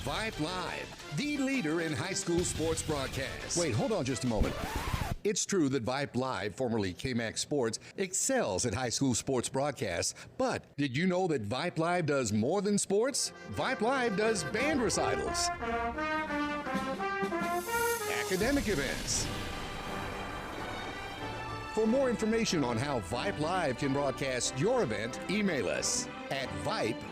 Vype Live, the leader in high school sports broadcasts. Wait, hold on just a moment. It's true that Vype Live, formerly KMAX Sports, excels at high school sports broadcasts, but did you know that Vype Live does more than sports? Vype Live does band recitals, academic events. For more information on how Vype Live can broadcast your event, email us at vype.com.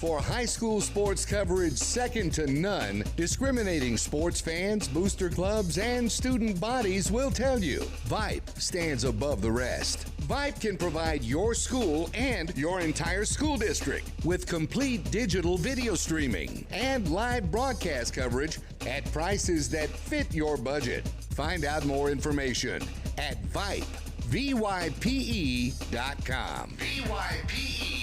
For high school sports coverage second to none, discriminating sports fans, booster clubs, and student bodies will tell you Vype stands above the rest. Vype can provide your school and your entire school district with complete digital video streaming and live broadcast coverage at prices that fit your budget. Find out more information at Vype, VYPE.com. VYPE.com.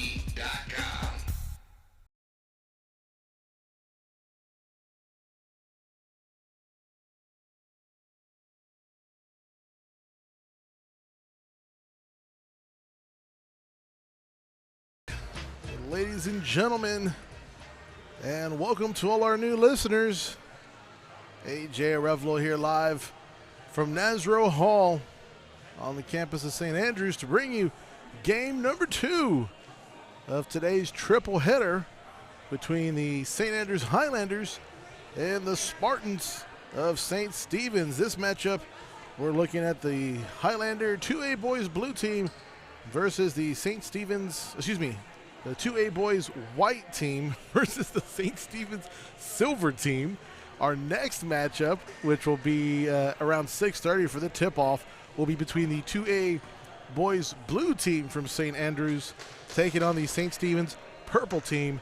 Ladies and gentlemen, and welcome to all our new listeners. AJ Arevalo here live from Nazaro Hall on the campus of St. Andrews to bring you game number 2 of today's triple header between the St. Andrews Highlanders and the Spartans of St. Stephen's. This matchup, we're looking at the Highlander 2A boys blue team versus the St. Stephen's, the 2A boys white team versus the St. Stephen's silver team. Our next matchup, which will be around 6:30 for the tip-off, will be between the 2A boys blue team from St. Andrews taking on the St. Stephen's purple team.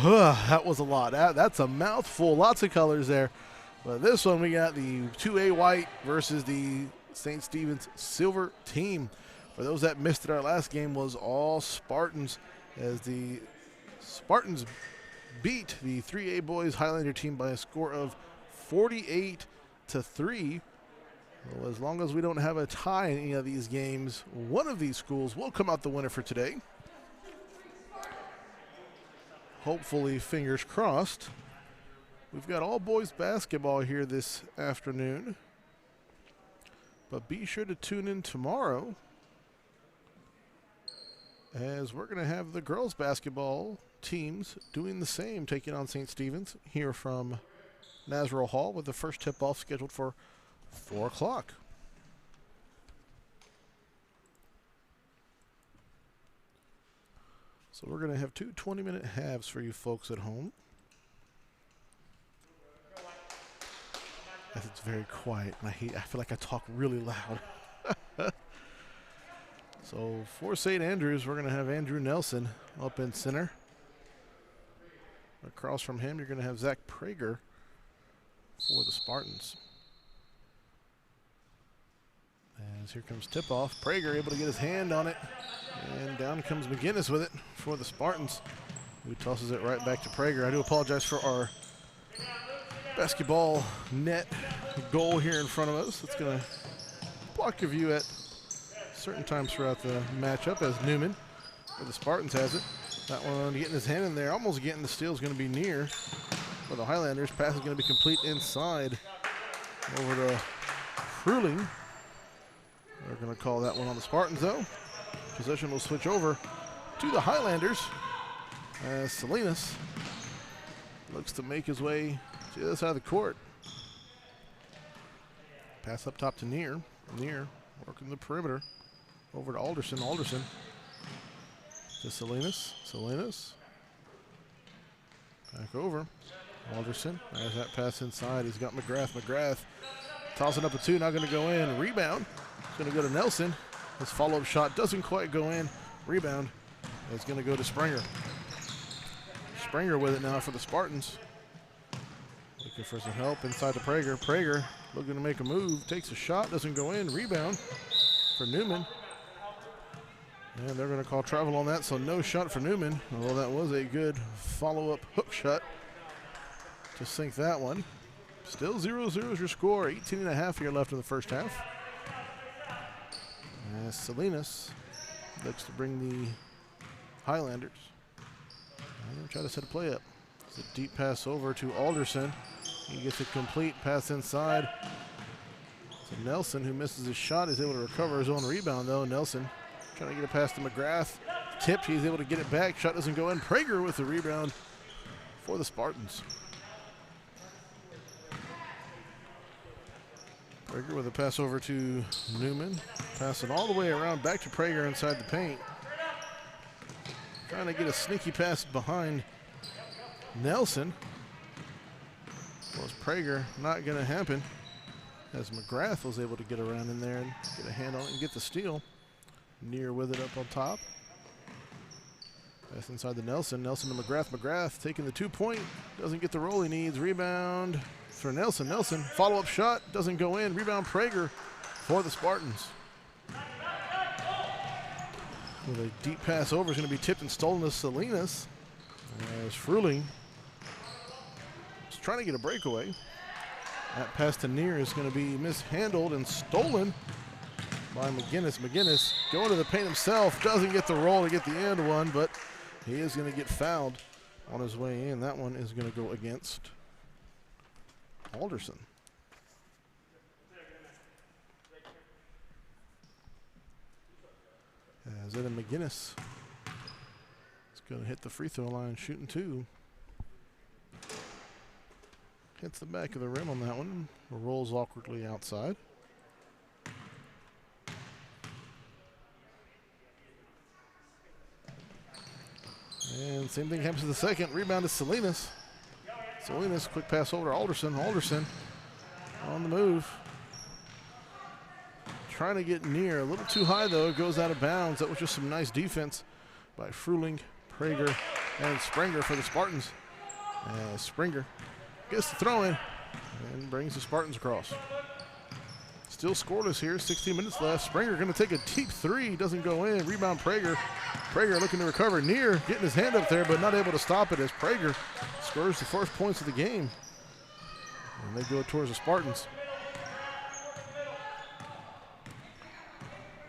That was a lot. That's a mouthful. Lots of colors there. But this one, we got the 2A white versus the St. Stephen's silver team. For those that missed it, our last game was all Spartans, as the Spartans beat the 3A boys Highlander team by a score of 48-3. Well, as long as we don't have a tie in any of these games, one of these schools will come out the winner for today. Hopefully, fingers crossed. We've got all boys basketball here this afternoon, but be sure to tune in tomorrow, as we're going to have the girls basketball teams doing the same, taking on St. Stephen's here from Nazaro Hall, with the first tip-off scheduled for 4 o'clock. So we're going to have 2 20-minute halves for you folks at home. As it's very quiet, and I feel like I talk really loud. So for St. Andrews, we're going to have Andrew Nelson up in center. Across from him, you're going to have Zach Prager for the Spartans. As here comes tip-off. Prager able to get his hand on it. And down comes McGinnis with it for the Spartans, who tosses it right back to Prager. I do apologize for our basketball net goal here in front of us. It's going to block your view at certain times throughout the matchup, as Newman for the Spartans has it. That one getting his hand in there, almost getting the steal, is going to be near for the Highlanders. Pass is going to be complete inside over to Fruling. They're going to call that one on the Spartans, though. Possession will switch over to the Highlanders as Salinas looks to make his way to the other side of the court. Pass up top to Near. Near working the perimeter. Over to Alderson. Alderson to Salinas. Salinas. Back over. Alderson. There's that pass inside. He's got McGrath. McGrath tossing up a 2. Not going to go in. Rebound. It's going to go to Nelson. His follow-up shot doesn't quite go in. Rebound. It's going to go to Springer. Springer with it now for the Spartans. Looking for some help inside to Prager. Prager looking to make a move. Takes a shot. Doesn't go in. Rebound for Newman. And they're going to call travel on that, so no shot for Newman, although that was a good follow-up hook shot to sink that one. Still 0-0 is your score. 18.5 here left in the first half. As Salinas looks to bring the Highlanders try to set a play up. It's a deep pass over to Alderson. He gets a complete pass inside. So Nelson, who misses his shot, is able to recover his own rebound, though. Nelson trying to get it past to McGrath. Tipped, he's able to get it back. Shot doesn't go in. Prager with the rebound for the Spartans. Prager with a pass over to Newman. Passing all the way around back to Prager inside the paint. Trying to get a sneaky pass behind Nelson. Was Prager not going to happen, as McGrath was able to get around in there and get a hand on it and get the steal. Near with it up on top. Pass inside the Nelson. Nelson to McGrath. McGrath taking the 2-point. Doesn't get the roll he needs. Rebound for Nelson. Nelson, follow-up shot. Doesn't go in. Rebound Prager for the Spartans. With a deep pass over, is going to be tipped and stolen to Salinas. As Fruling is trying to get a breakaway. That pass to Near is going to be mishandled and stolen by McGinnis. McGinnis going to the paint himself. Doesn't get the roll to get the end one, but he is going to get fouled on his way in. That one is going to go against Alderson. As Evan McGinnis is going to hit the free throw line, shooting 2. Hits the back of the rim on that one. Rolls awkwardly outside. And same thing happens to the second. Rebound to Salinas. Salinas, quick pass over to Alderson. Alderson on the move. Trying to get Near. A little too high, though. It goes out of bounds. That was just some nice defense by Fruling, Prager, and Springer for the Spartans. Springer gets the throw in and brings the Spartans across. Still scoreless here. 16 minutes left. Springer going to take a deep 3. Doesn't go in. Rebound Prager. Prager looking to recover. Near getting his hand up there, but not able to stop it as Prager scores the first points of the game. And they go towards the Spartans.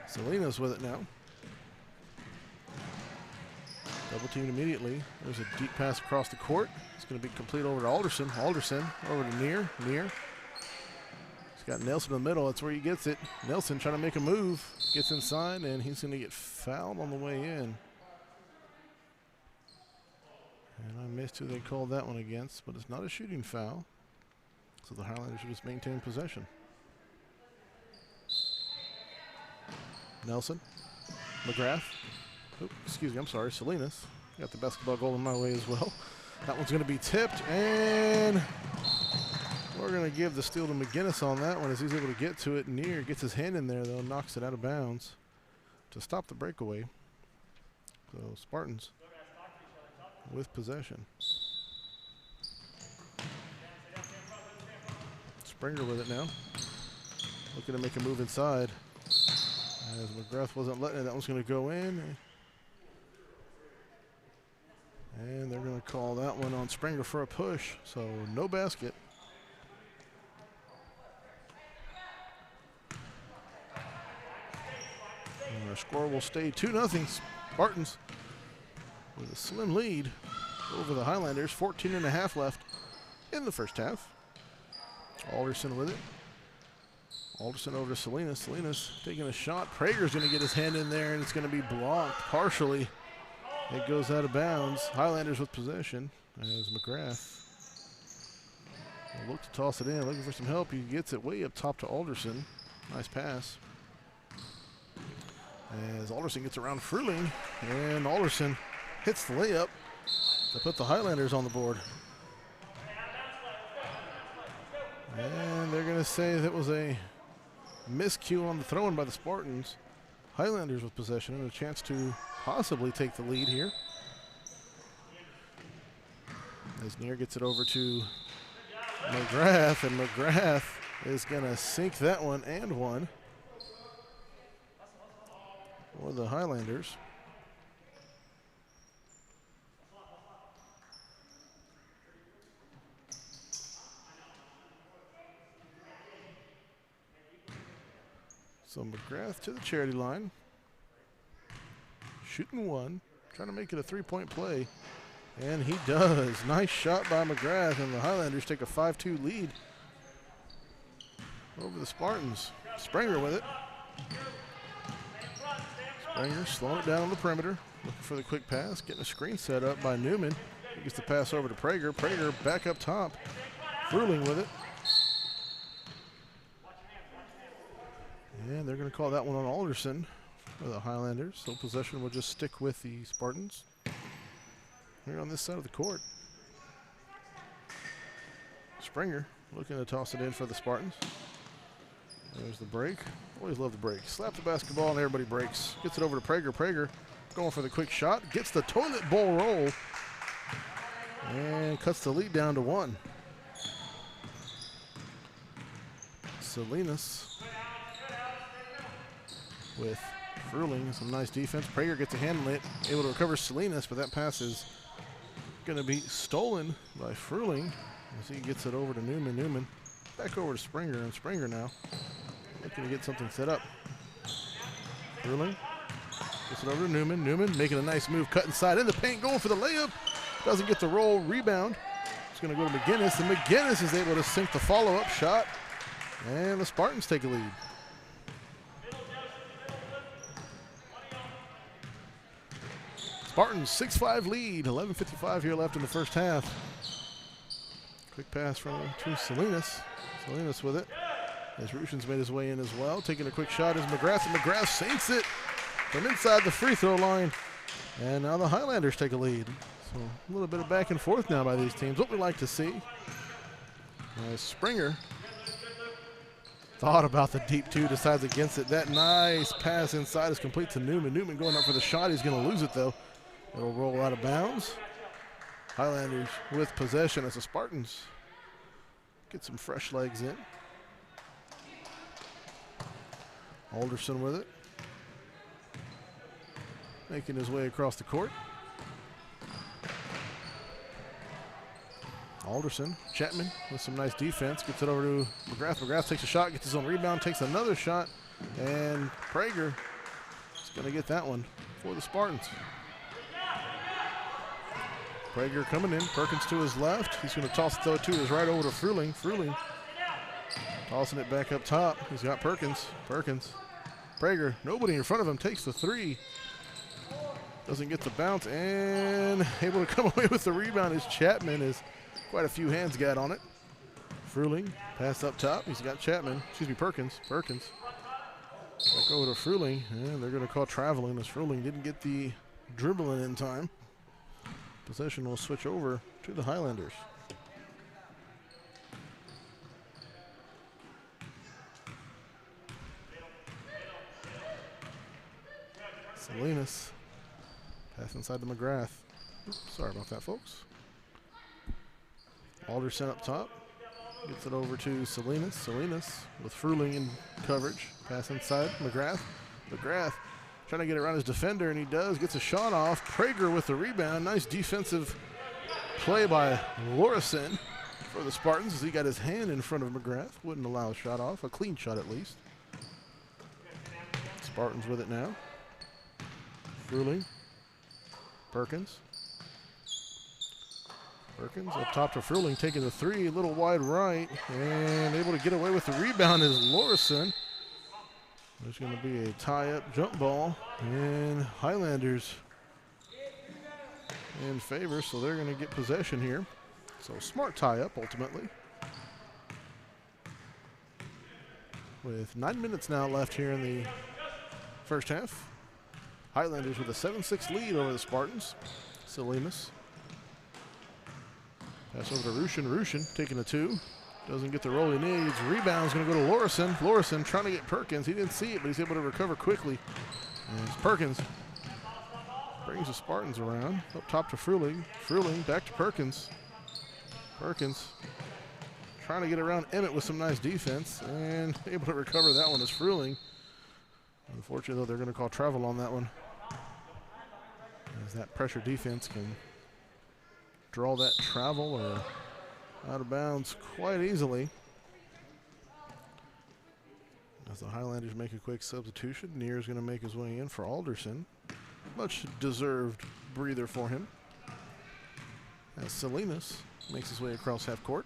Salinas with it now. Double teamed immediately. There's a deep pass across the court. It's going to be complete over to Alderson. Alderson over to Near. Near. He's got Nelson in the middle. That's where he gets it. Nelson trying to make a move. Gets inside, and he's going to get fouled on the way in. And I missed who they called that one against, but it's not a shooting foul. So the Highlanders should just maintain possession. Nelson. McGrath. Excuse me, I'm sorry, Salinas. Got the basketball goal in my way as well. That one's going to be tipped, and we're going to give the steal to McGinnis on that one as he's able to get to it. Near gets his hand in there, though, knocks it out of bounds to stop the breakaway. So Spartans with possession. Springer with it now. Looking to make a move inside. As McGrath wasn't letting it, that one's going to go in. And they're going to call that one on Springer for a push, so no basket. And our score will stay 2-0. Spartans with a slim lead over the Highlanders. 14.5 left in the first half. Alderson with it. Alderson over to Salinas. Salinas taking a shot. Prager's going to get his hand in there, and it's going to be blocked partially. It goes out of bounds. Highlanders with possession as McGrath will look to toss it in, looking for some help. He gets it way up top to Alderson. Nice pass. As Alderson gets around Fruling, and Alderson hits the layup to put the Highlanders on the board. And they're going to say that was a miscue on the throw-in by the Spartans. Highlanders with possession and a chance to possibly take the lead here. As Near gets it over to McGrath, and McGrath is going to sink that one and one for the Highlanders. So McGrath to the charity line. Shooting one. Trying to make it a 3-point play. And he does. Nice shot by McGrath, and the Highlanders take a 5-2 lead over the Spartans. Springer with it. Springer slowing it down on the perimeter. Looking for the quick pass. Getting a screen set up by Newman. He gets the pass over to Prager. Prager back up top. Fruling with it. And they're going to call that one on Alderson for the Highlanders. So possession will just stick with the Spartans here on this side of the court. Springer looking to toss it in for the Spartans. There's the break. Always love the break. Slap the basketball and everybody breaks. Gets it over to Prager. Prager going for the quick shot. Gets the toilet bowl roll. And cuts the lead down to 1. Salinas with Fruling. Some nice defense. Prager gets to handle it. Able to recover Salinas, but that pass is going to be stolen by Fruling as he gets it over to Newman. Newman back over to Springer, and Springer now looking to get something set up. Fruling gets it over to Newman. Newman making a nice move, cut inside in the paint, going for the layup. Doesn't get the roll. Rebound. It's going to go to McGinnis, and McGinnis is able to sink the follow-up shot, and the Spartans take a lead. Spartans 6-5 lead. 11:55 here left in the first half. Quick pass to Salinas. Salinas with it. As Rushin's made his way in as well. Taking a quick shot is McGrath, and McGrath sinks it from inside the free throw line. And now the Highlanders take a lead. So a little bit of back and forth now by these teams. What we like to see. Springer thought about the deep two, decides against it. That nice pass inside is complete to Newman. Newman going up for the shot. He's going to lose it though. It'll roll out of bounds. Highlanders with possession as the Spartans get some fresh legs in. Alderson with it. Making his way across the court. Alderson, Chapman with some nice defense. Gets it over to McGrath. McGrath takes a shot, gets his own rebound, takes another shot. And Prager is going to get that one for the Spartans. Prager coming in. Perkins to his left. He's going to toss it to his right over to Fruling. Fruling tossing it back up top. He's got Perkins. Perkins. Prager, nobody in front of him, takes the three. Doesn't get the bounce, and able to come away with the rebound is Chapman, as quite a few hands got on it. Fruling, pass up top. He's got Chapman, Perkins. Perkins. Back over to Fruling, and they're going to call traveling as Fruling didn't get the dribbling in time. Possession will switch over to the Highlanders. Salinas. Pass inside to McGrath. Oops, sorry about that, folks. Alderson up top. Gets it over to Salinas. Salinas with Fruling in coverage. Pass inside. McGrath. McGrath trying to get around his defender, and he does. Gets a shot off. Prager with the rebound. Nice defensive play by Lorison for the Spartans as he got his hand in front of McGrath. Wouldn't allow a shot off. A clean shot at least. Spartans with it now. Fruling. Perkins. Perkins up top to Fruling, taking the three, a little wide right, and able to get away with the rebound is Lorison. There's going to be a tie-up jump ball, and Highlanders in favor, so they're going to get possession here. So smart tie-up ultimately. With 9 minutes now left here in the first half. Highlanders with a 7-6 lead over the Spartans. Salinas. Pass over to Rushin. Rushin taking a two. Doesn't get the roll he needs. Rebound's going to go to Lorison. Lorison trying to get Perkins. He didn't see it, but he's able to recover quickly. And it's Perkins. Brings the Spartans around. Up top to Fruling. Fruling back to Perkins. Perkins trying to get around Emmett with some nice defense. And able to recover that one is Fruling. Unfortunately, though, they're going to call travel on that one, as that pressure defense can draw that travel or out of bounds quite easily. As the Highlanders make a quick substitution, Neer's going to make his way in for Alderson. Much deserved breather for him. As Salinas makes his way across half court.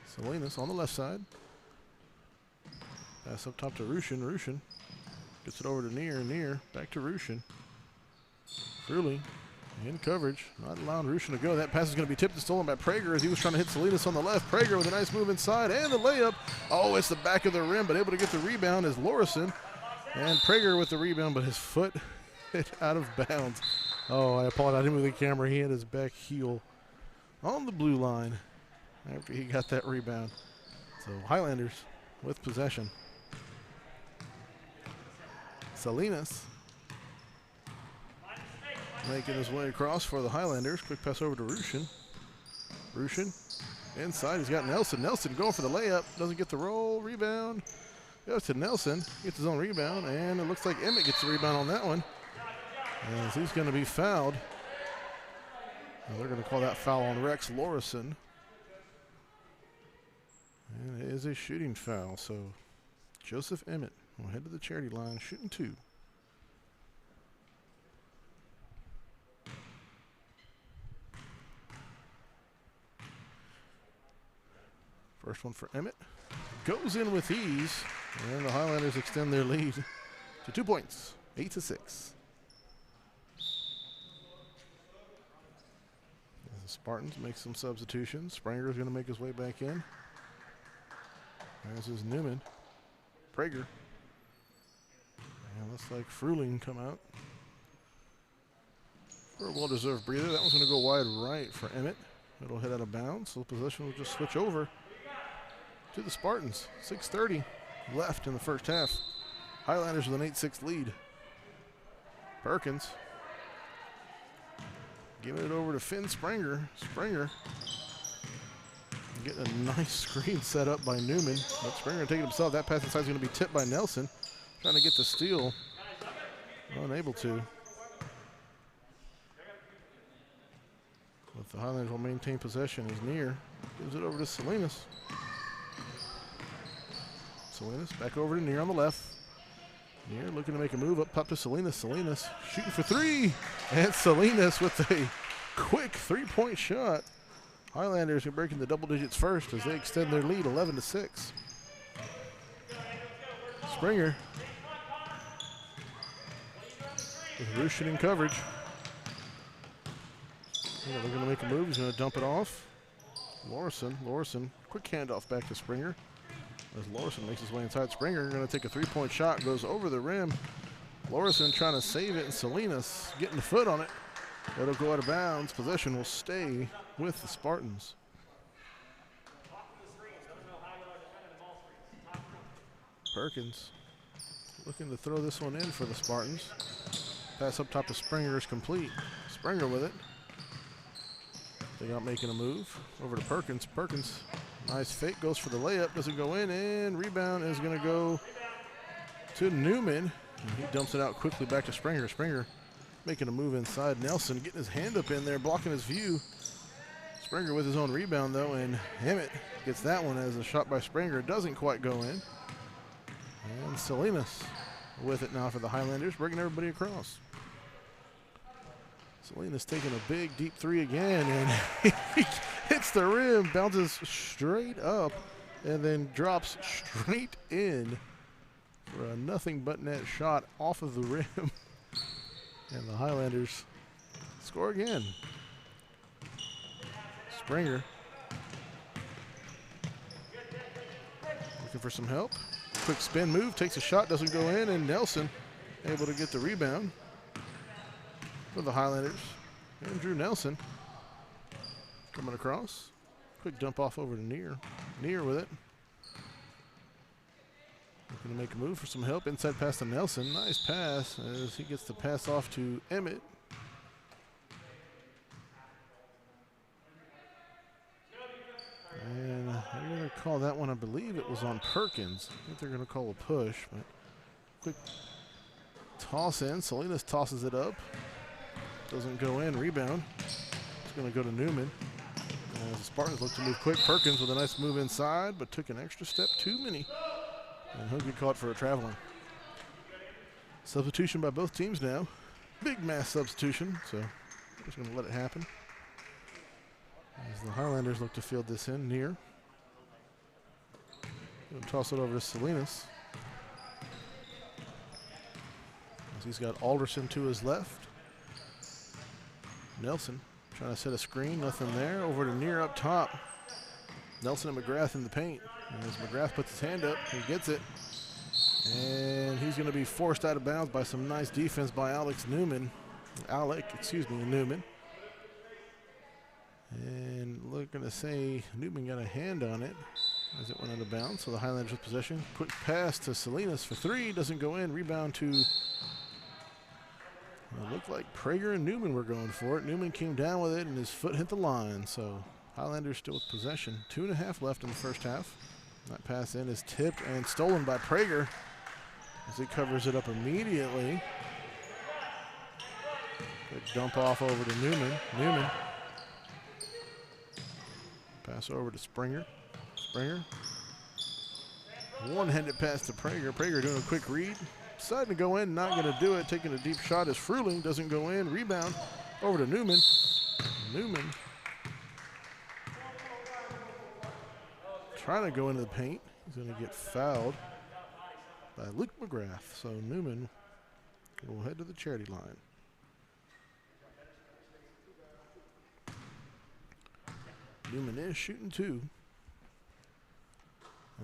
Salinas on the left side. Pass up top to Rushin. Rushin gets it over to Near. Back to Rushin. Fruley in coverage. Not allowing Rushin to go. That pass is going to be tipped and stolen by Prager as he was trying to hit Salinas on the left. Prager with a nice move inside and the layup. Oh, it's the back of the rim, but able to get the rebound is Lorison. And Prager with the rebound, but his foot hit out of bounds. Oh, I apologize. I didn't move the camera. He had his back heel on the blue line after he got that rebound. So Highlanders with possession. Salinas making his way across for the Highlanders. Quick pass over to Rushin. Rushin inside. He's got Nelson. Nelson going for the layup. Doesn't get the roll. Rebound. Goes to Nelson. Gets his own rebound. And it looks like Emmett gets the rebound on that one. As he's going to be fouled. And they're going to call that foul on Rex Lorison. And it is a shooting foul. So Joseph Emmett will head to the charity line, shooting 2. First one for Emmett. Goes in with ease. And the Highlanders extend their lead to 2 points, 8-6. The Spartans make some substitutions. Springer is going to make his way back in. As is Newman. Prager. And looks like Fruling come out for a well-deserved breather. That one's going to go wide right for Emmett. It'll hit out of bounds, so the possession will just switch over to the Spartans. 6:30 left in the first half. Highlanders with an 8-6 lead. Perkins giving it over to Finn Springer. Springer getting a nice screen set up by Newman, but Springer taking it himself. That pass inside is going to be tipped by Nelson. Trying to get the steal. Unable to. But the Highlanders will maintain possession. He's Near. Gives it over to Salinas. Salinas back over to Near on the left. Near looking to make a move up top to Salinas. Salinas shooting for 3. And Salinas with a quick 3-point shot. Highlanders are breaking the double digits first as they extend their lead 11-6. Springer with Rushin in coverage. Yeah, they're going to make a move. He's going to dump it off. Lorison, quick handoff back to Springer. As Lorison makes his way inside, Springer going to take a 3-point shot, goes over the rim. Lorison trying to save it, and Salinas getting the foot on it. It'll go out of bounds. Possession will stay with the Spartans. Perkins looking to throw this one in for the Spartans. Pass up top to Springer is complete. Springer with it. They got making a move over to Perkins. Perkins, nice fake, goes for the layup, doesn't go in, and rebound is going to go to Newman. And he dumps it out quickly back to Springer. Springer making a move inside. Nelson getting his hand up in there, blocking his view. Springer with his own rebound, though, and Emmett gets that one as a shot by Springer doesn't quite go in. And Salinas with it now for the Highlanders, bringing everybody across. Salinas taking a big, deep 3 again, and he hits the rim, bounces straight up, and then drops straight in for a nothing but net shot off of the rim. And the Highlanders score again. Springer looking for some help. Quick spin move, takes a shot, doesn't go in, and Nelson able to get the rebound for the Highlanders. Andrew Nelson coming across. Quick dump off over to Near. Near with it. Looking to make a move for some help. Inside pass to Nelson. Nice pass as he gets the pass off to Emmett. And they're going to call that one, I believe it was on Perkins. I think they're going to call a push, but quick toss in. Salinas tosses it up. Doesn't go in. Rebound. It's going to go to Newman. As the Spartans look to move quick. Perkins with a nice move inside, but took an extra step too many. And he'll get caught for a traveling. Substitution by both teams now. Big mass substitution, so I'm just going to let it happen. As the Highlanders look to field this in near. Going to toss it over to Salinas. As he's got Alderson to his left. Nelson trying to set a screen, nothing there. Over to near up top. Nelson and McGrath in the paint. And as McGrath puts his hand up, he gets it. And he's going to be forced out of bounds by some nice defense by Newman. And looking to say Newman got a hand on it as it went out of bounds. So the Highlanders with possession. Quick pass to Salinas for three. Doesn't go in. Rebound to, it looked like Prager and Newman were going for it. Newman came down with it and his foot hit the line. So Highlanders still with possession. 2.5 left in the first half. That pass in is tipped and stolen by Prager as he covers it up immediately. Good dump off over to Newman. Newman. Pass over to Springer. Springer. One-handed pass to Prager. Prager doing a quick read. Deciding to go in, not going to do it. Taking a deep shot is Fruling. Doesn't go in. Rebound over to Newman. Newman. Trying to go into the paint. He's going to get fouled by Luke McGrath. So Newman will head to the charity line. Newman is shooting two.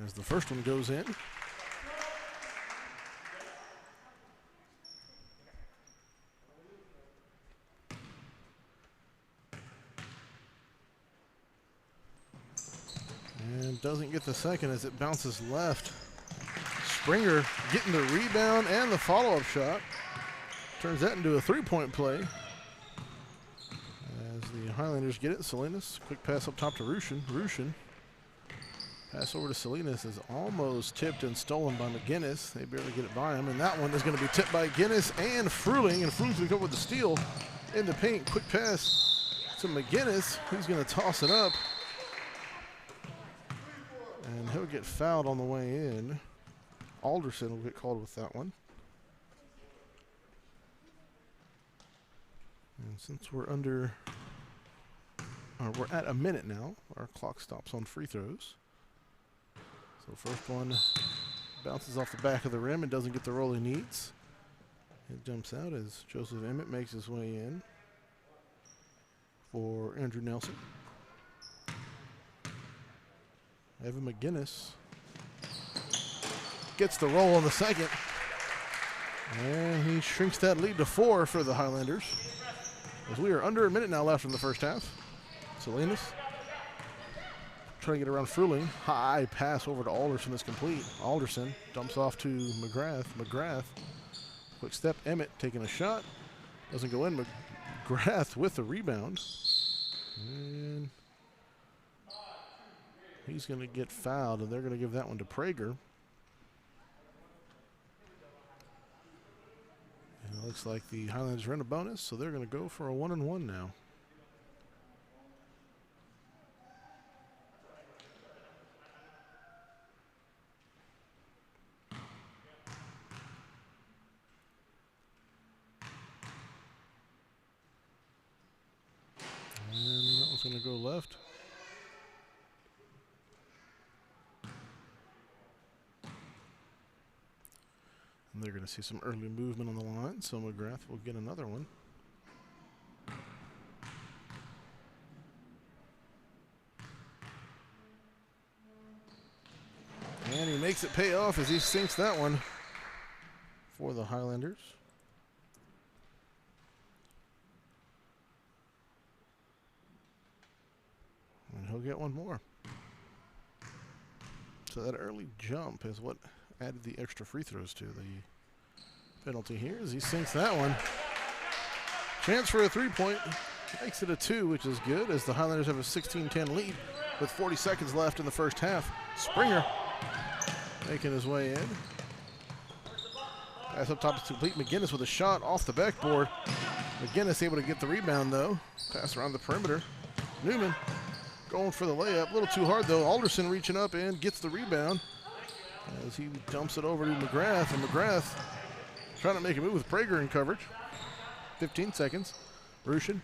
As the first one goes in. And doesn't get the second as it bounces left. Springer getting the rebound and the follow-up shot. Turns that into a three-point play. As the Highlanders get it, Salinas, quick pass up top to Rushin. Rushin. Pass over to Salinas is almost tipped and stolen by McGinnis. They barely get it by him, and that one is going to be tipped by Guinness and Fruling, and Fruling's going to go with the steal in the paint. Quick pass to McGinnis. He's going to toss it up, and he'll get fouled on the way in. Alderson will get called with that one. And since we're we're at a minute now, our clock stops on free throws. So first one bounces off the back of the rim and doesn't get the roll he needs. It jumps out as Joseph Emmett makes his way in for Andrew Nelson. Evan McGinnis gets the roll on the second. And he shrinks that lead to 4 for the Highlanders. As we are under a minute now left in the first half. Salinas trying to get around Fruling. High pass over to Alderson is complete. Alderson dumps off to McGrath. McGrath, quick step. Emmett taking a shot. Doesn't go in. McGrath with the rebound. And he's going to get fouled, and they're going to give that one to Prager. And it looks like the Highlanders run a bonus, so they're going to go for a 1-and-1 now. And that one's going to go left. And they're going to see some early movement on the line, so McGrath will get another one. And he makes it pay off as he sinks that one for the Highlanders. And he'll get one more. So that early jump is what added the extra free throws to the penalty here as he sinks that one. Chance for a three-point. Makes it a 2, which is good as the Highlanders have a 16-10 lead with 40 seconds left in the first half. Springer making his way in. Pass up top to complete. McGinnis with a shot off the backboard. McGinnis able to get the rebound though. Pass around the perimeter. Newman going for the layup. A little too hard though. Alderson reaching up and gets the rebound as he dumps it over to McGrath. And McGrath trying to make a move with Prager in coverage. 15 seconds. Rushin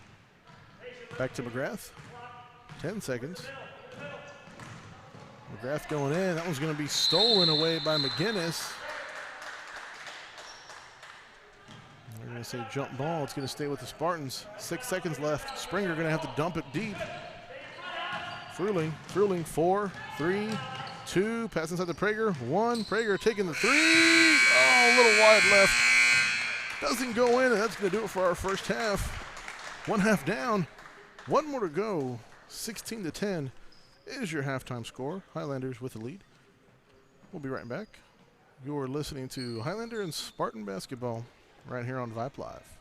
back to McGrath. 10 seconds. McGrath going in. That one's going to be stolen away by McGinnis. They're going to say jump ball. It's going to stay with the Spartans. 6 seconds left. Springer going to have to dump it deep. Fruling, 4, 3, 2. Pass inside to Prager. 1. Prager taking the 3. Oh, a little wide left. Doesn't go in, and that's going to do it for our first half. 1 half down. 1 more to go. 16-10 is your halftime score. Highlanders with the lead. We'll be right back. You're listening to Highlander and Spartan basketball right here on Vype Live.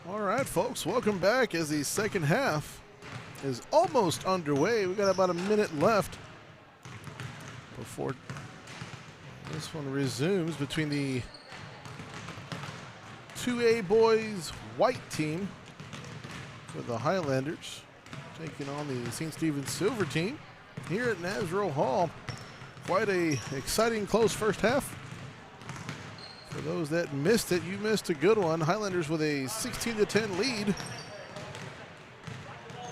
All right, folks, welcome back as the second half is almost underway. We got about a minute left before this one resumes between the 2A boys white team for the Highlanders taking on the St. Stephen's silver team here at Nazaro Hall. Quite a exciting close first half. For those that missed it, you missed a good one. Highlanders with a 16-10 lead.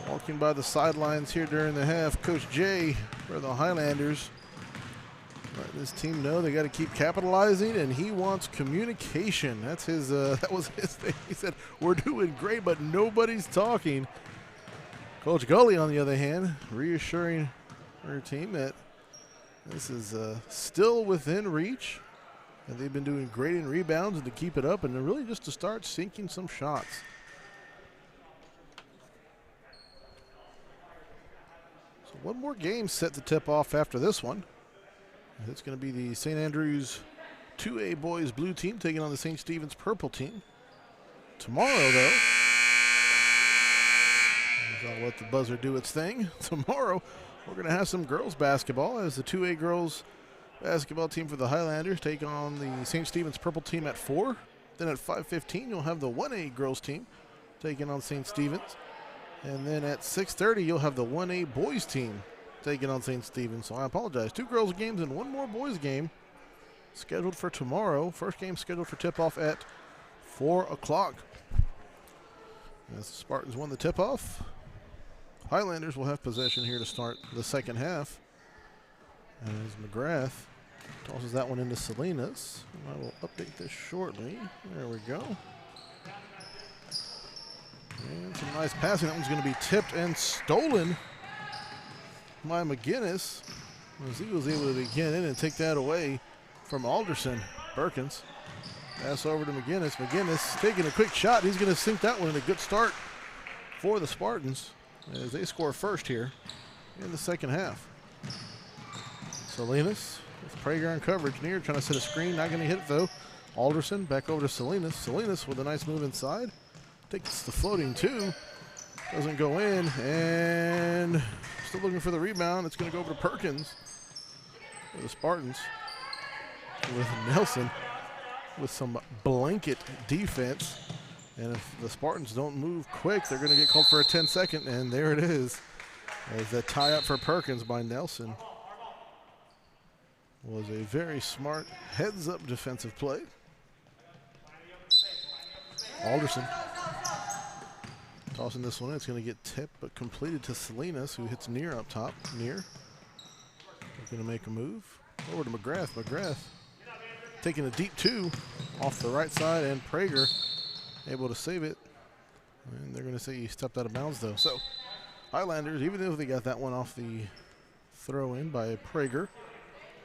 Walking by the sidelines here during the half, Coach Jay for the Highlanders. letting his team know they got to keep capitalizing, and he wants communication. That's his. That was his thing. He said, "We're doing great, but nobody's talking." Coach Gully, on the other hand, reassuring her team that this is still within reach, and they've been doing great in rebounds and to keep it up, and really just to start sinking some shots. So one more game set to tip off after this one. It's going to be the St. Andrews 2A boys blue team taking on the St. Stephen's purple team. Tomorrow, though, I'll let the buzzer do its thing. Tomorrow, we're going to have some girls basketball as the 2A girls basketball team for the Highlanders take on the St. Stephen's purple team at 4. Then at 5:15, you'll have the 1A girls team taking on St. Stephen's. And then at 6:30, you'll have the 1A boys team taking on St. Stephen's. So I apologize. 2 girls games and 1 more boys game scheduled for tomorrow. First game scheduled for tip-off at 4 o'clock. As the Spartans won the tip-off, Highlanders will have possession here to start the second half. As McGrath tosses that one into Salinas. I will update this shortly. There we go. And some nice passing. That one's going to be tipped and stolen by McGinnis, as he was able to get in and take that away from Alderson. Perkins. Pass over to McGinnis. McGinnis taking a quick shot. He's going to sink that one in a good start for the Spartans as they score first here in the second half. Salinas with Prager on coverage near, trying to set a screen. Not going to hit it though. Alderson back over to Salinas. Salinas with a nice move inside. Takes the floating 2. Doesn't go in, and still looking for the rebound. It's going to go over to Perkins for the Spartans with Nelson with some blanket defense. And if the Spartans don't move quick, they're going to get called for a 10-second, and there it is. As that tie up for Perkins by Nelson was a very smart heads-up defensive play. Alderson tossing this one in. It's going to get tipped but completed to Salinas, who hits Near up top. Near going to make a move over to McGrath. McGrath taking a deep 2 off the right side, and Prager able to save it. And they're going to say he stepped out of bounds though. So Highlanders, even if they got that one off the throw in by Prager,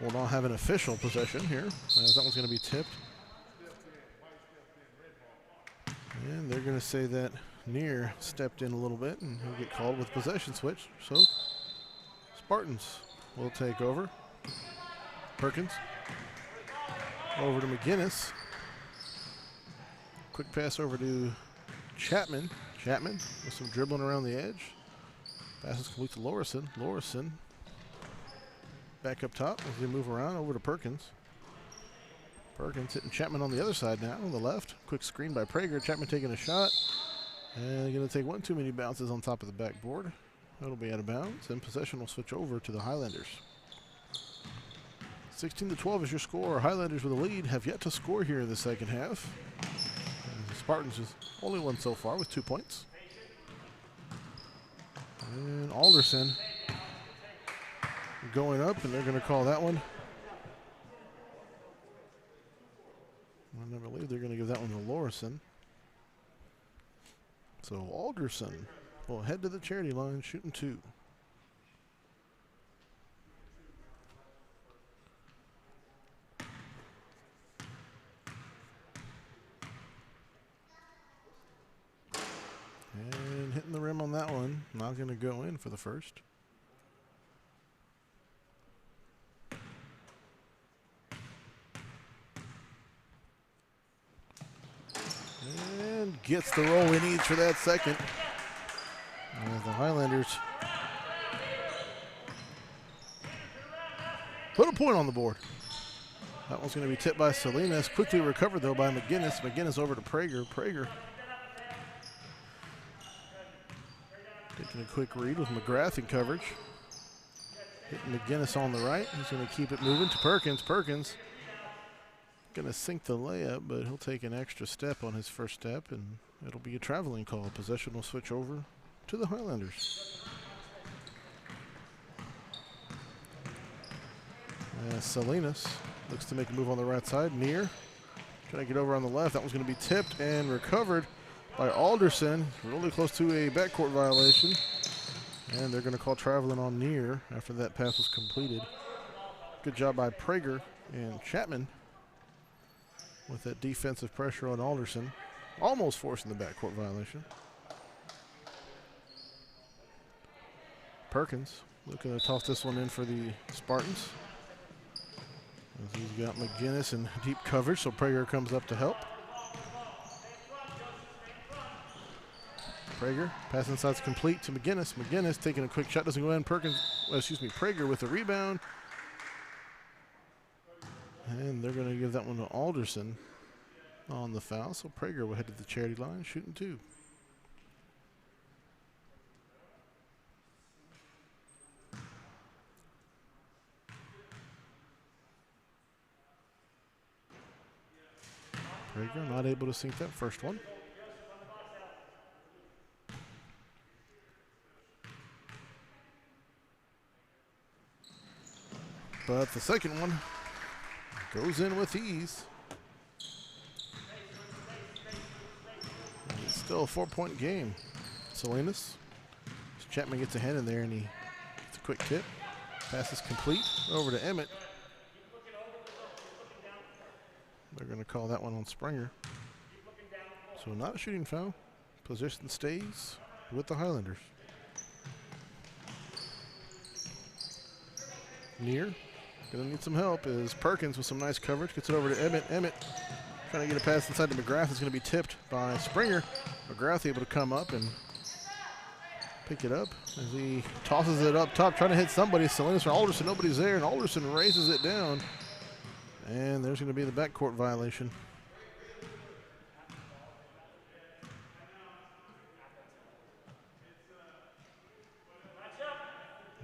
will not have an official possession here, as that one's going to be tipped. And they're going to say that Near stepped in a little bit, and he'll get called with possession switch. So Spartans will take over. Perkins over to McGinnis. Quick pass over to Chapman. Chapman with some dribbling around the edge. Passes complete to Lorison. Lorison back up top as they move around over to Perkins. Perkins hitting Chapman on the other side now, on the left. Quick screen by Prager. Chapman taking a shot. And going to take one too many bounces on top of the backboard. That'll be out of bounds. And possession will switch over to the Highlanders. 16-12 is your score. Highlanders with a lead have yet to score here in the second half. And the Spartans is only one so far with 2 points. And Alderson going up, and they're going to call that one. I believe they're going to give that one to Lorison. So Alderson will head to the charity line, shooting 2. And hitting the rim on that one. Not going to go in for the first. And gets the roll he needs for that second. As the Highlanders put a point on the board. That one's going to be tipped by Salinas. Quickly recovered, though, by McGinnis. McGinnis over to Prager. Prager taking a quick read with McGrath in coverage. Hitting McGinnis on the right. He's going to keep it moving to Perkins. Perkins going to sink the layup, but he'll take an extra step on his first step, and it'll be a traveling call. Possession will switch over to the Highlanders. Salinas looks to make a move on the right side. Near. Trying to get over on the left. That one's going to be tipped and recovered by Alderson. Really close to a backcourt violation. And they're going to call traveling on Near after that pass was completed. Good job by Prager and Chapman with that defensive pressure on Alderson. Almost forcing the backcourt violation. Perkins looking to toss this one in for the Spartans. As he's got McGinnis in deep coverage, so Prager comes up to help. Prager, pass inside's complete to McGinnis. McGinnis taking a quick shot, doesn't go in. Prager with the rebound. And they're going to give that one to Alderson on the foul. So Prager will head to the charity line, shooting 2. Prager not able to sink that first one. But the second one goes in with ease. And it's still a 4-point game. Salinas. Chapman gets a hand in there and he gets a quick tip. Pass is complete over to Emmett. They're going to call that one on Springer. So not a shooting foul. Position stays with the Highlanders. Near. Going to need some help is Perkins with some nice coverage. Gets it over to Emmett. Emmett trying to get a pass inside to McGrath. It's going to be tipped by Springer. McGrath able to come up and pick it up as he tosses it up top, trying to hit somebody. Salinas or Alderson, nobody's there, and Alderson raises it down. And there's going to be the backcourt violation.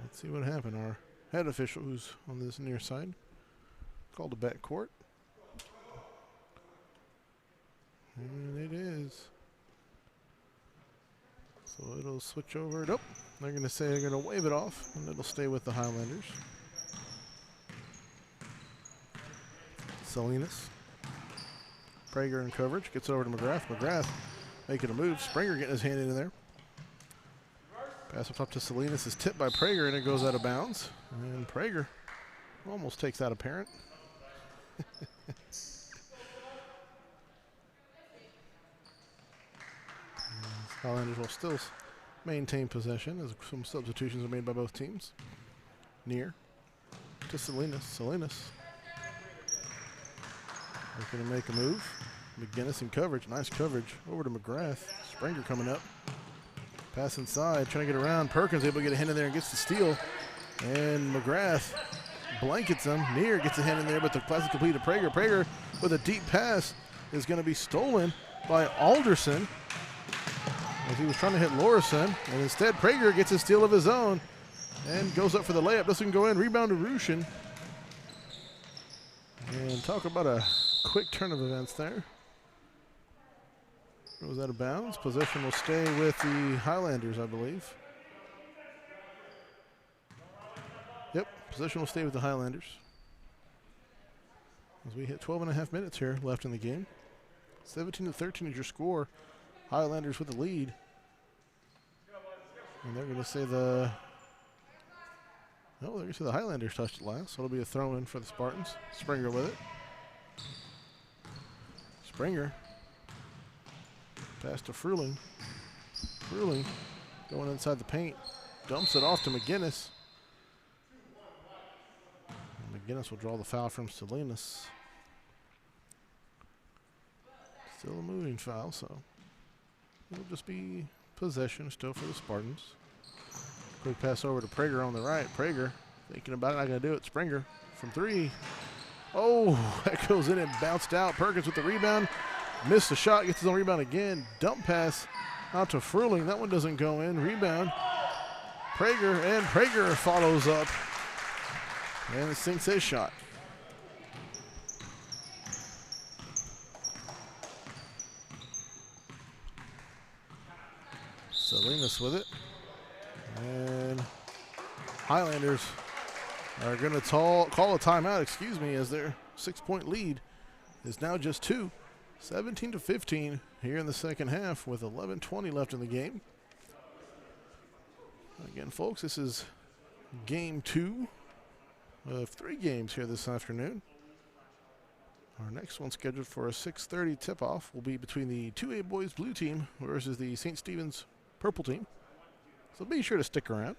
Let's see what happened. Our head official, who's on this near side, called a backcourt. And it is. So it'll switch over. Nope. They're going to say they're going to wave it off, and it'll stay with the Highlanders. Salinas. Prager in coverage. Gets over to McGrath. McGrath making a move. Springer getting his hand in there. Pass up top to Salinas is tipped by Prager, and it goes out of bounds. And Prager almost takes out a parent. Highlanders will still maintain possession as some substitutions are made by both teams. Near to Salinas. Salinas looking to make a move. McGinnis in coverage. Nice coverage. Over to McGrath. Springer coming up. Pass inside. Trying to get around. Perkins able to get a hand in there and gets the steal. And McGrath blankets him. Near gets a hand in there, but the pass is complete to Prager. Prager with a deep pass is going to be stolen by Alderson as he was trying to hit Lorison. And instead, Prager gets a steal of his own and goes up for the layup. Doesn't go in. Rebound to Rushin. And talk about a quick turn of events there. Goes out of bounds. Possession will stay with the Highlanders, I believe. Yep, possession will stay with the Highlanders. As we hit 12.5 minutes here left in the game. 17-13 is your score. Highlanders with the lead. And they're going to say the... No, they're going to say the Highlanders touched it last. So it'll be a throw-in for the Spartans. Springer with it. Springer. Pass to Fruling. Fruling going inside the paint. Dumps it off to McGinnis. And McGinnis will draw the foul from Salinas. Still a moving foul, so it'll just be possession still for the Spartans. Quick pass over to Prager on the right. Prager thinking about it, not going to do it. Springer from 3. Oh, that goes in and bounced out. Perkins with the rebound. Missed the shot, gets his own rebound again. Dump pass out to Fruling. That one doesn't go in. Rebound. Prager, and Prager follows up and sinks his shot. Salinas with it. And Highlanders are going to call a timeout, as their 6-point lead is now just 2. 17-15 here in the second half with 11:20 left in the game. Again, folks, this is game 2 of 3 games here this afternoon. Our next one scheduled for a 6:30 tip-off will be between the 2A boys blue team versus the St. Stephen's purple team. So be sure to stick around.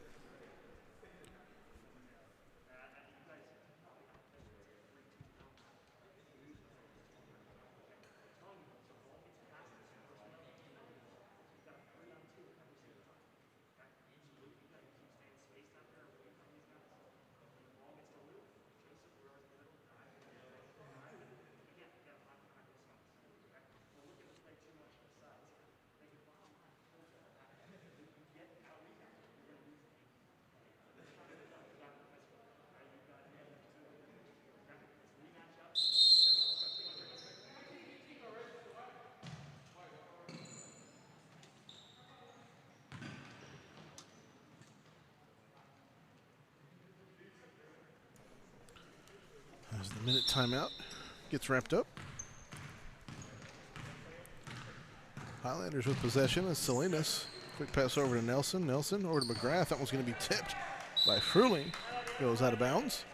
As the minute timeout gets wrapped up. Highlanders with possession as Salinas. Quick pass over to Nelson. Nelson over to McGrath. That one's going to be tipped by Fruling. Goes out of bounds.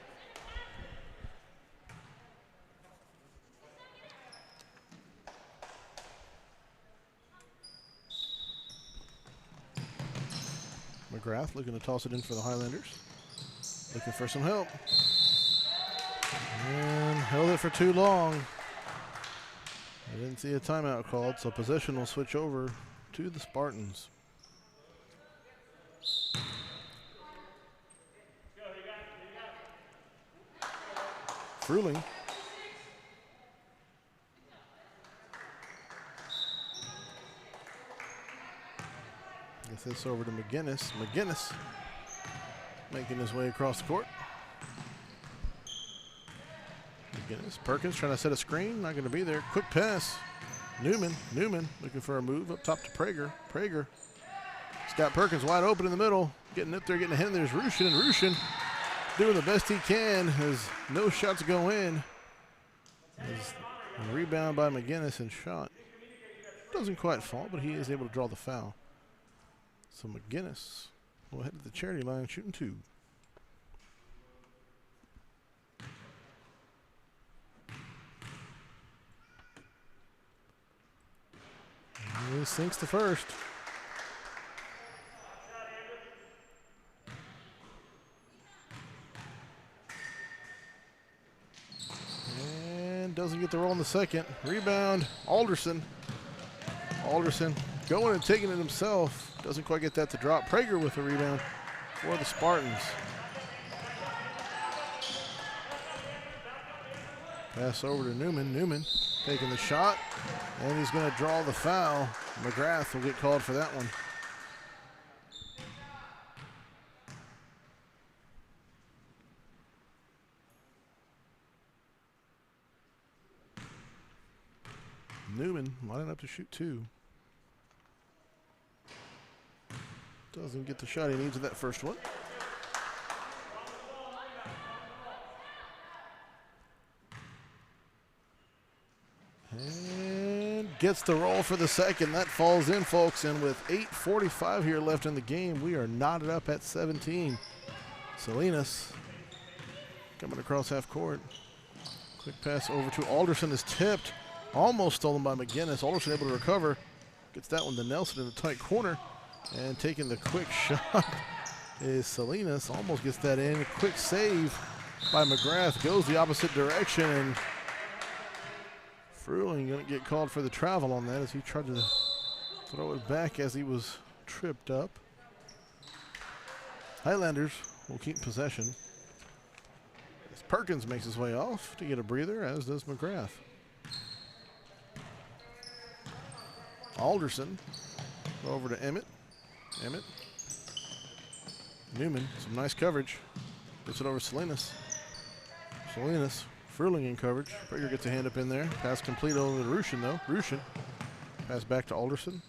McGrath looking to toss it in for the Highlanders. Looking for some help. And held it for too long. I didn't see a timeout called, so possession will switch over to the Spartans. Fruling. Gets this over to McGinnis. McGinnis making his way across the court. McGinnis. Perkins trying to set a screen. Not going to be there. Quick pass. Newman looking for a move up top to Prager. Prager. Scott Perkins wide open in the middle. Getting up there, getting a hand. There's Rushin, and Rushin doing the best he can as no shots go in. As a rebound by McGinnis and shot. Doesn't quite fall, but he is able to draw the foul. So McGinnis will head to the charity line shooting 2. He sinks the first. And doesn't get the roll in the second. Rebound, Alderson. Alderson going and taking it himself. Doesn't quite get that to drop. Prager with a rebound for the Spartans. Pass over to Newman. Newman taking the shot, and he's going to draw the foul. McGrath will get called for that one. Newman lining up to shoot 2. Doesn't get the shot he needs in that first one. And gets the roll for the second. That falls in, folks. And with 8:45 here left in the game, we are knotted up at 17. Salinas coming across half court. Quick pass over to Alderson is tipped. Almost stolen by McGinnis. Alderson able to recover. Gets that one to Nelson in the tight corner. And taking the quick shot is Salinas. Almost gets that in. A quick save by McGrath. Goes the opposite direction. And Fruling going to get called for the travel on that as he tried to throw it back as he was tripped up. Highlanders will keep possession. As Perkins makes his way off to get a breather, as does McGrath. Alderson over to Emmett. Emmett. Newman, some nice coverage. Gets it over Salinas. Salinas. Fruling in coverage. Prager gets a hand up in there. Pass complete over to Rushin, though. Rushin. Pass back to Alderson.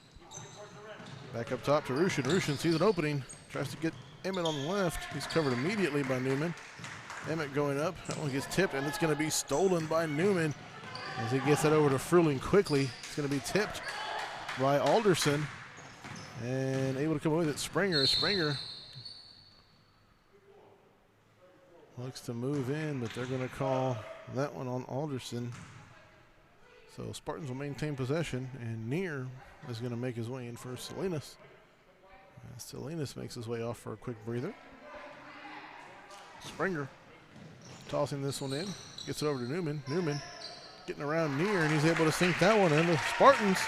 Back up top to Rushin. Rushin sees an opening. Tries to get Emmett on the left. He's covered immediately by Newman. Emmett going up. That one gets tipped, and it's going to be stolen by Newman as he gets it over to Fruling quickly. It's going to be tipped by Alderson and able to come away with it. Springer looks to move in, but they're going to call that one on Alderson. So Spartans will maintain possession, and Neer is going to make his way in for Salinas. Salinas makes his way off for a quick breather. Springer tossing this one in, gets it over to Newman. Newman getting around Neer, and he's able to sink that one in. The Spartans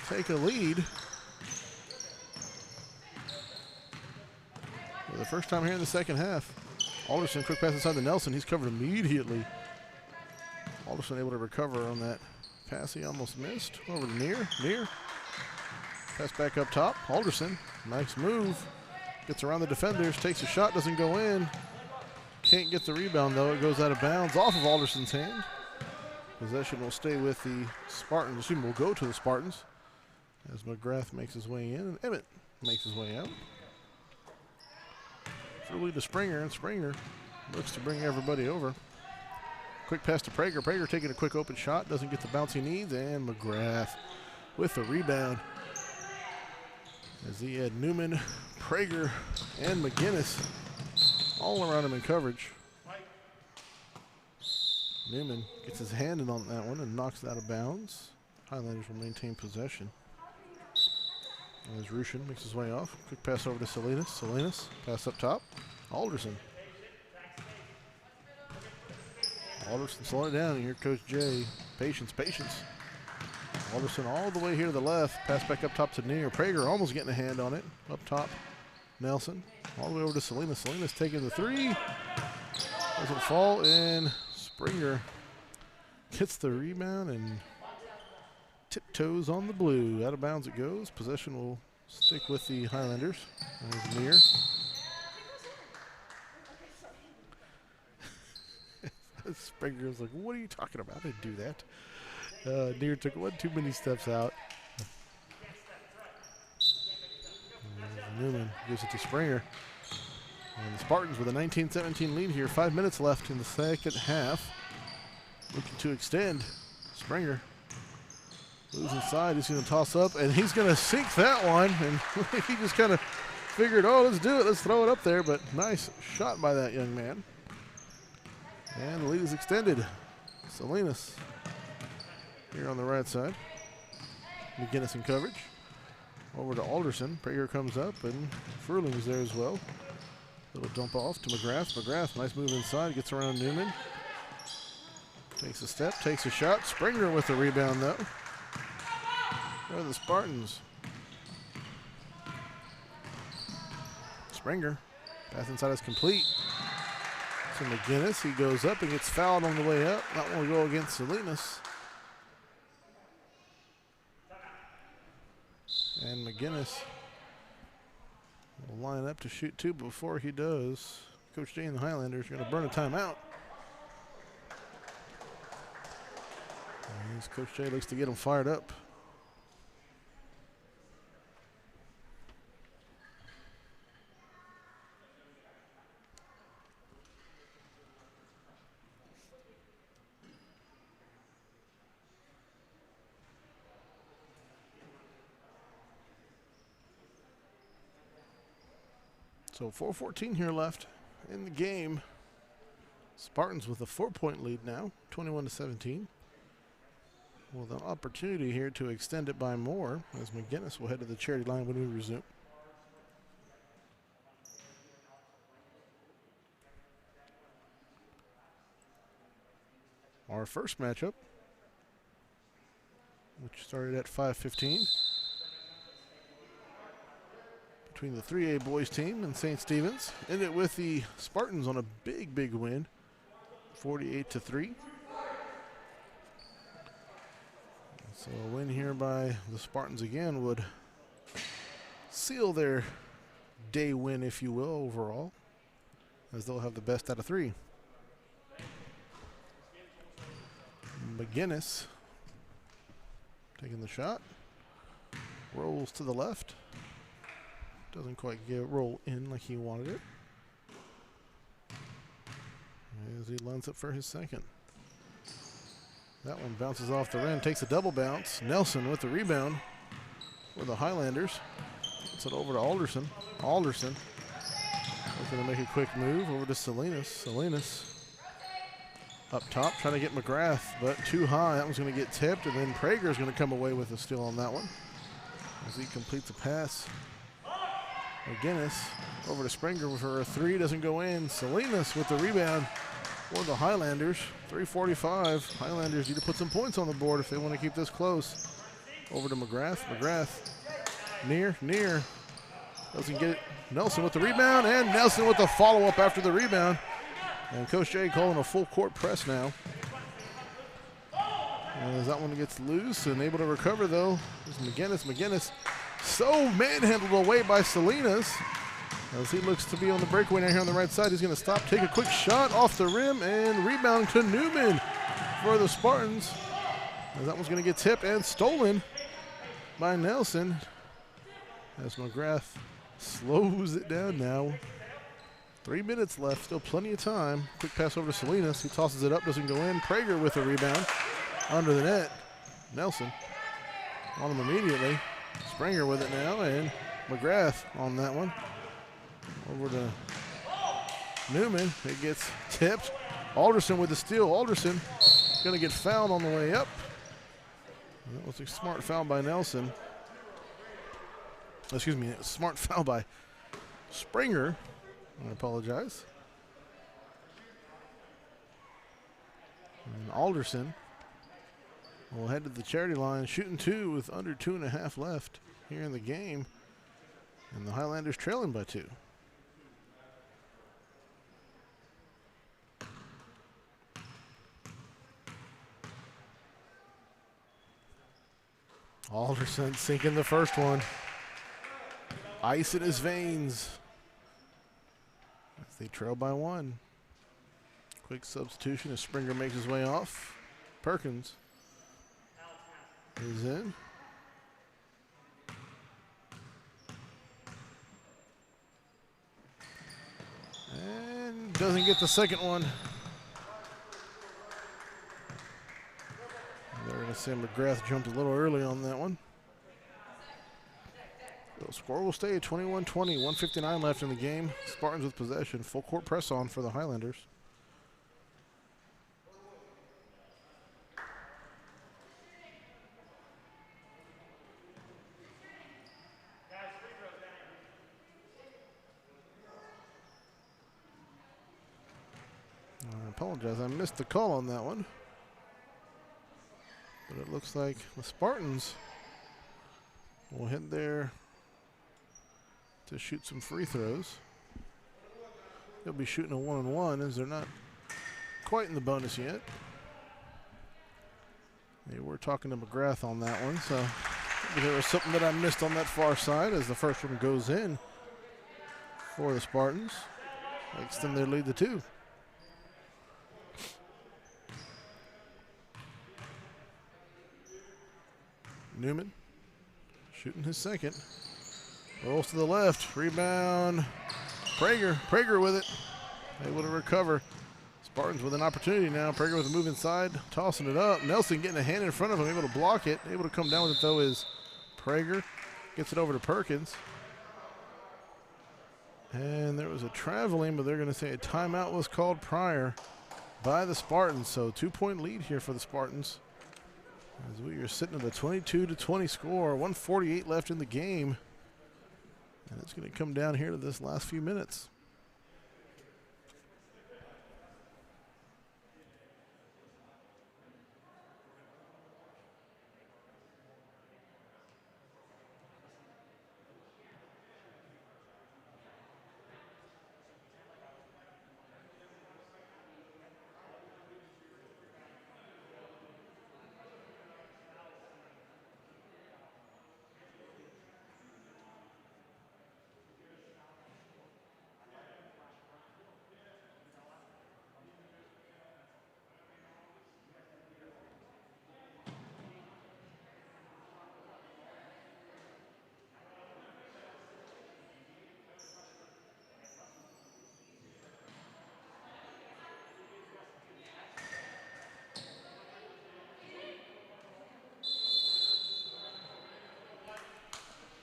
take a lead for the first time here in the second half. Alderson, quick pass inside to Nelson. He's covered immediately. Alderson able to recover on that pass he almost missed. Over to Neer. Neer. Pass back up top. Alderson, nice move. Gets around the defenders, takes a shot, doesn't go in. Can't get the rebound though. It goes out of bounds off of Alderson's hand. Possession will stay with the Spartans. Excuse me, will go to the Spartans as McGrath makes his way in and Emmett makes his way out. Fully to Springer, and Springer looks to bring everybody over. Quick pass to Prager. Prager taking a quick open shot, doesn't get the bounce he needs, and McGrath with the rebound. As he had Newman, Prager, and McGinnis all around him in coverage. Newman gets his hand in on that one and knocks it out of bounds. Highlanders will maintain possession. As Rushin makes his way off. Quick pass over to Salinas. Salinas, pass up top. Alderson. Alderson slowing it down. Here, Coach Jay. Patience, patience. Alderson all the way here to the left. Pass back up top to Neer. Prager almost getting a hand on it. Up top, Nelson. All the way over to Salinas. Salinas taking the three. Doesn't fall, and Springer gets the rebound and tiptoes on the blue. Out of bounds it goes. Possession will stick with the Highlanders. There's Neer. Springer's like, what are you talking about? I didn't do that. Neer took one too many steps out. Newman gives it to Springer. And the Spartans with a 19-17 lead here. 5 minutes left in the second half. Looking to extend. Springer moves inside. He's going to toss up, and he's going to sink that one. And he just kind of figured, oh, let's do it. Let's throw it up there. But nice shot by that young man. And the lead is extended. Salinas here on the right side. McGinnis in coverage. Over to Alderson. Prager comes up, and Furling is there as well. Little dump off to McGrath. McGrath, nice move inside, gets around Newman. Takes a step, takes a shot. Springer with the rebound, though. There are the Spartans. Springer. Pass inside is complete. To McGinnis. He goes up and gets fouled on the way up. That one will go against Salinas. And McGinnis will line up to shoot two. Before he does, Coach Jay and the Highlanders are going to burn a timeout. As Coach Jay looks to get him fired up. So 4:14 here left in the game. Spartans with a 4-point lead now, 21-17. With an opportunity here to extend it by more, as McGinnis will head to the charity line when we resume. Our first matchup, which started at 5:15. Between the 3A boys team and St. Stephen's. Ended with the Spartans on a big, big win, 48-3. So a win here by the Spartans again would seal their day win, if you will, overall, as they'll have the best out of three. McGinnis taking the shot. Rolls to the left. Doesn't quite roll in like he wanted it. as he lines up for his second. That one bounces off the rim, takes a double bounce. Nelson with the rebound for the Highlanders. Gets it over to Alderson. Alderson looking to make a quick move over to Salinas. Salinas up top, trying to get McGrath, but too high. That one's going to get tipped, and then Prager's going to come away with a steal on that one as he completes a pass. McGinnis over to Springer for a three, doesn't go in. Salinas with the rebound for the Highlanders. 3:45. Highlanders need to put some points on the board if they want to keep this close. Over to McGrath. McGrath near. Doesn't get it. Nelson with the rebound, and Nelson with the follow-up after the rebound. And Coach Jay calling a full court press now. As that one gets loose and able to recover, though, is McGinnis. McGinnis so manhandled away by Salinas. As he looks to be on the breakaway now here on the right side. He's going to stop, take a quick shot off the rim, and rebound to Newman for the Spartans. As that one's going to get tipped and stolen by Nelson. As McGrath slows it down now. 3 minutes left, still plenty of time. Quick pass over to Salinas. He tosses it up, doesn't go in. Prager with a rebound under the net. Nelson on him immediately. Springer with it now, and McGrath on that one. Over to Newman. It gets tipped. Alderson with the steal. Alderson going to get fouled on the way up. That was a smart foul by Nelson. Excuse me, a smart foul by Springer. I apologize. And Alderson will head to the charity line, shooting two with under 2.5 left here in the game. And the Highlanders trailing by 2. Alderson sinking the first one. Ice in his veins. As they trail by 1. Quick substitution as Springer makes his way off. Perkins is in. And doesn't get the second one. They're going to say McGrath jumped a little early on that one. The score will stay at 21-20, 1:59 left in the game. Spartans with possession. Full court press on for the Highlanders. I apologize, I missed the call on that one. But it looks like the Spartans will head there to shoot some free throws. They'll be shooting a 1-on-1 as they're not quite in the bonus yet. They were talking to McGrath on that one, so maybe there was something that I missed on that far side as the first one goes in for the Spartans. They extend their lead to 2. Newman shooting his second. Rolls to the left. Rebound. Prager with it. Able to recover. Spartans with an opportunity now. Prager with a move inside. Tossing it up. Nelson getting a hand in front of him. Able to block it. Able to come down with it though is Prager. Gets it over to Perkins. And there was a traveling, but they're going to say a timeout was called prior by the Spartans. So 2-point lead here for the Spartans. As we are sitting at a 22-20 score, 1:48 left in the game. And it's going to come down here to this last few minutes.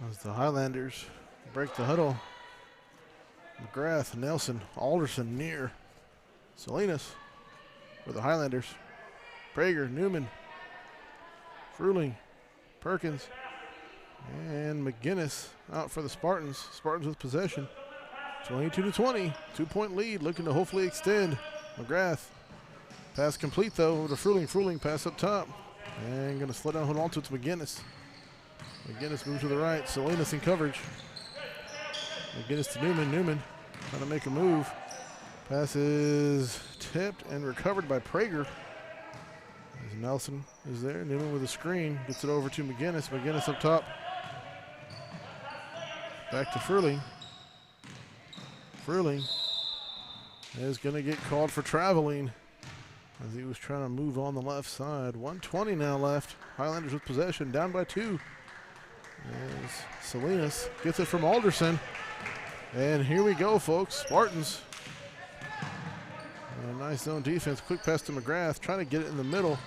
As the Highlanders break the huddle. McGrath, Nelson, Alderson near. Salinas for the Highlanders. Prager, Newman, Fruling, Perkins, and McGinnis out for the Spartans. Spartans with possession. 22-20, 2-point lead, looking to hopefully extend. McGrath, pass complete though over to Fruling. Fruling pass up top, and gonna slow down, hold on to it to McGinnis. McGinnis moves to the right. Salinas in coverage. McGinnis to Newman. Newman trying to make a move. Pass is tipped and recovered by Prager. As Nelson is there. Newman with a screen. Gets it over to McGinnis. McGinnis up top. Back to Fruling. Fruling is going to get called for traveling as he was trying to move on the left side. 1:20 now left. Highlanders with possession. Down by 2. As Salinas gets it from Alderson. And here we go, folks. Spartans. A nice zone defense. Quick pass to McGrath. Trying to get it in the middle.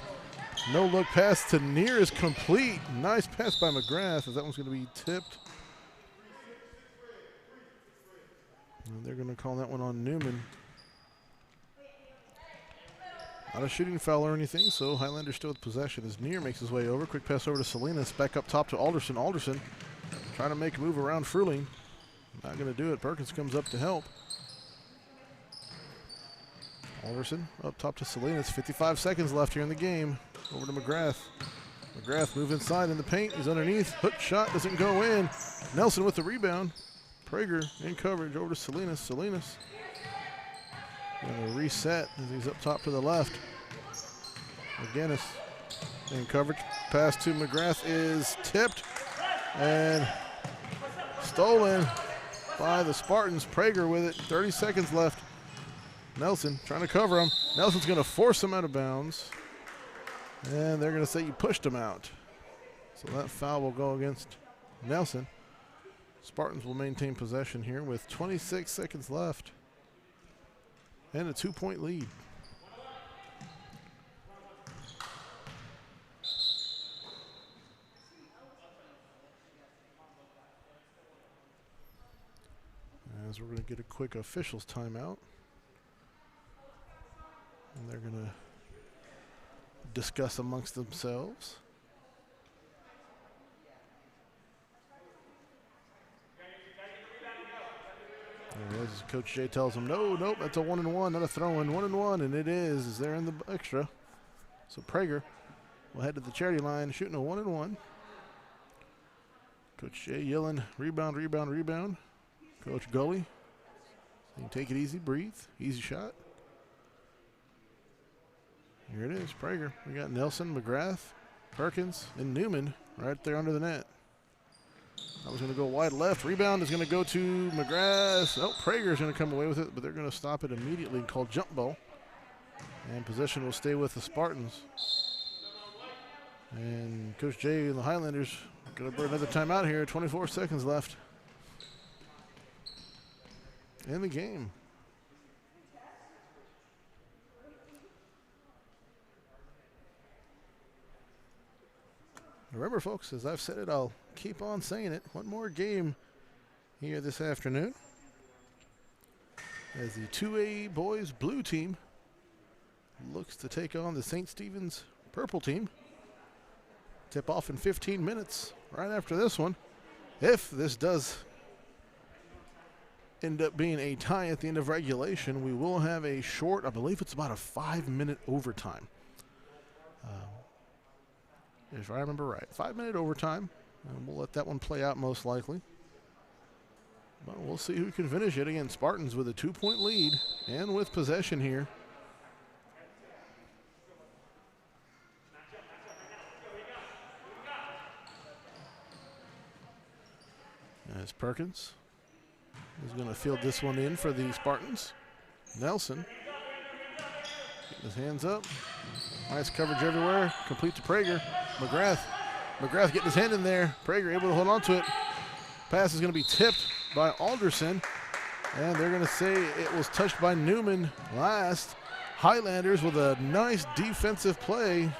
No look pass to near is complete. Nice pass by McGrath as that one's going to be tipped. And they're going to call that one on Newman. Not a shooting foul or anything, so Highlanders still with possession as Near makes his way over. Quick pass over to Salinas. Back up top to Alderson. Alderson trying to make a move around Fruling. Not going to do it. Perkins comes up to help. Alderson up top to Salinas. 55 seconds left here in the game. Over to McGrath. McGrath move inside in the paint. He's underneath. Hook shot doesn't go in. Nelson with the rebound. Prager in coverage over to Salinas. Salinas going to reset as he's up top to the left. McGinnis in coverage. Pass to McGrath is tipped and stolen by the Spartans. Prager with it. 30 seconds left. Nelson trying to cover him. Nelson's going to force him out of bounds. And they're going to say you pushed him out. So that foul will go against Nelson. Spartans will maintain possession here with 26 seconds left. And a 2-point lead. As we're going to get a quick officials timeout. And they're going to discuss amongst themselves. There it is. Coach Jay tells them, nope, that's a 1-and-1, not a throw-in. 1-and-1, and it is there in the extra. So Prager will head to the charity line, shooting a 1-and-1. Coach Jay yelling, rebound, rebound, rebound. Coach Gully saying, take it easy, breathe, easy shot. Here it is, Prager. We got Nelson, McGrath, Perkins, and Newman right there under the net. That was going to go wide left. Rebound is going to go to McGrath. Oh, Prager is going to come away with it, but they're going to stop it immediately and call jump ball. And possession will stay with the Spartans. And Coach Jay and the Highlanders are going to burn another timeout here. 24 seconds left in the game. Remember, folks, as I've said it, I'll keep on saying it. One more game here this afternoon as the 2A boys blue team looks to take on the St. Stephen's purple team. Tip off in 15 minutes right after this one. If this does end up being a tie at the end of regulation, we will have a short, I believe it's about a 5-minute overtime. If I remember right, 5-minute overtime, and we'll let that one play out most likely. But we'll see who can finish it. Again, Spartans with a 2-point lead and with possession here. As Perkins is going to field this one in for the Spartans. Nelson getting his hands up. Nice coverage everywhere. Complete to Prager. McGrath getting his hand in there. Prager able to hold on to it. Pass is going to be tipped by Alderson. And they're going to say it was touched by Newman last. Highlanders with a nice defensive play.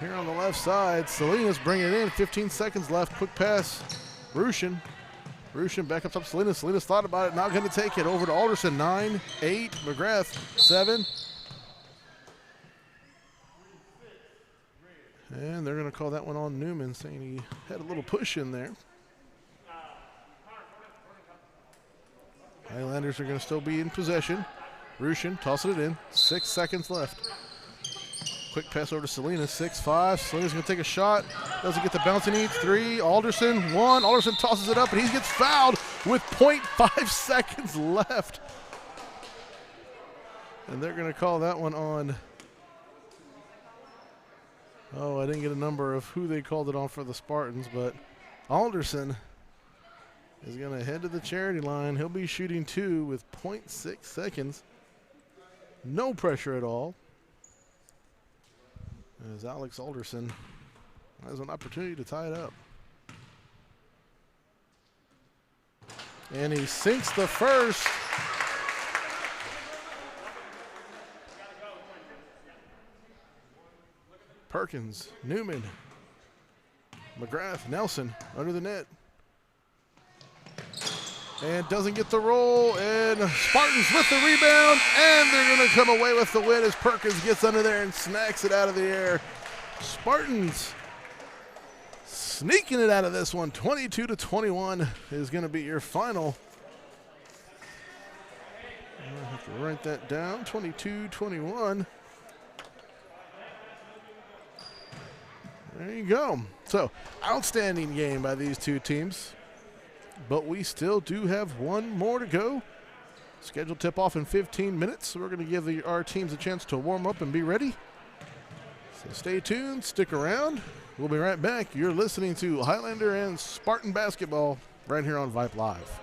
here on the left side. Salinas bringing it in. 15 seconds left. Quick pass. Rushin back up top Salinas. Salinas thought about it. Not going to take it. Over to Alderson. 9, 8. McGrath. 7. And they're going to call that one on Newman, saying he had a little push in there. Highlanders are going to still be in possession. Rushin tossing it in. 6 seconds left. Quick pass over to Salinas. 6-5. Salinas going to take a shot. Doesn't get the bounce he needs. 3. Alderson. 1. Alderson tosses it up, and he gets fouled with 0.5 seconds left. And they're going to call that one on. Oh, I didn't get a number of who they called it on for the Spartans, but Alderson is going to head to the charity line. He'll be shooting 2 with 0.6 seconds. No pressure at all. As Alex Alderson has an opportunity to tie it up. And he sinks the first. Perkins, Newman, McGrath, Nelson under the net. And doesn't get the roll, and Spartans with the rebound, and they're going to come away with the win as Perkins gets under there and snacks it out of the air. Spartans sneaking it out of this one. 22-21 is going to be your final. I have to write that down. 22-21. There you go. So, outstanding game by these two teams. But we still do have one more to go. Scheduled tip-off in 15 minutes. So we're going to give our teams a chance to warm up and be ready. So stay tuned. Stick around. We'll be right back. You're listening to Highlander and Spartan basketball right here on Vype Live.